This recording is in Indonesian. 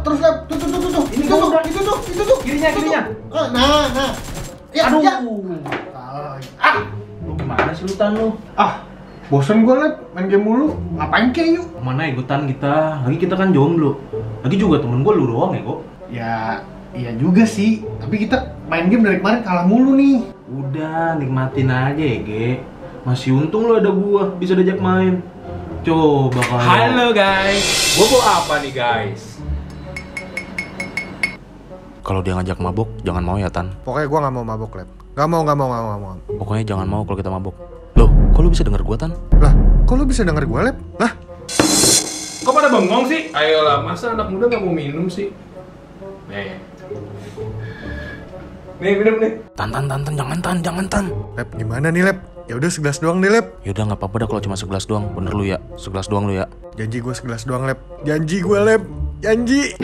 terus lab. Tuh. Ini gua udah. Itu tuh. Kirinya. Nah. Ya, Aduh. ya. Lu gimana sih lu Tan lu? Bosen gue lab, main game mulu. Ngapain kek yuk? Mana ikutan kita? Lagi kita kan jomblo. Lagi juga temen gua lu doang ya kok. Ya, iya juga sih. Tapi kita main game dari kemarin kalah mulu nih. Udah, nikmatin aja ya, Ge. Masih untung lu ada gua, bisa diajak main. Coba kalau. Halo guys, gua bawa apa nih guys? Kalau dia ngajak mabuk, jangan mau ya Tan. Pokoknya gue gak mau mabok lab. Gak mau. Pokoknya jangan mau kalau kita mabuk. Loh, kok lu bisa denger gua Tan? Lah, kok lu bisa denger gue lab? Lah, Kok pada bengong sih? Ayolah, masa anak muda nggak mau minum sih? Nih minum nih. Tan, jangan Tan. lab gimana nih lab? Ya udah segelas doang deh lab. Yaudah nggak apa-apa dah kalau cuma segelas doang. Bener lu ya, segelas doang lu ya. Janji gue segelas doang lab. Janji gue lab. Janji.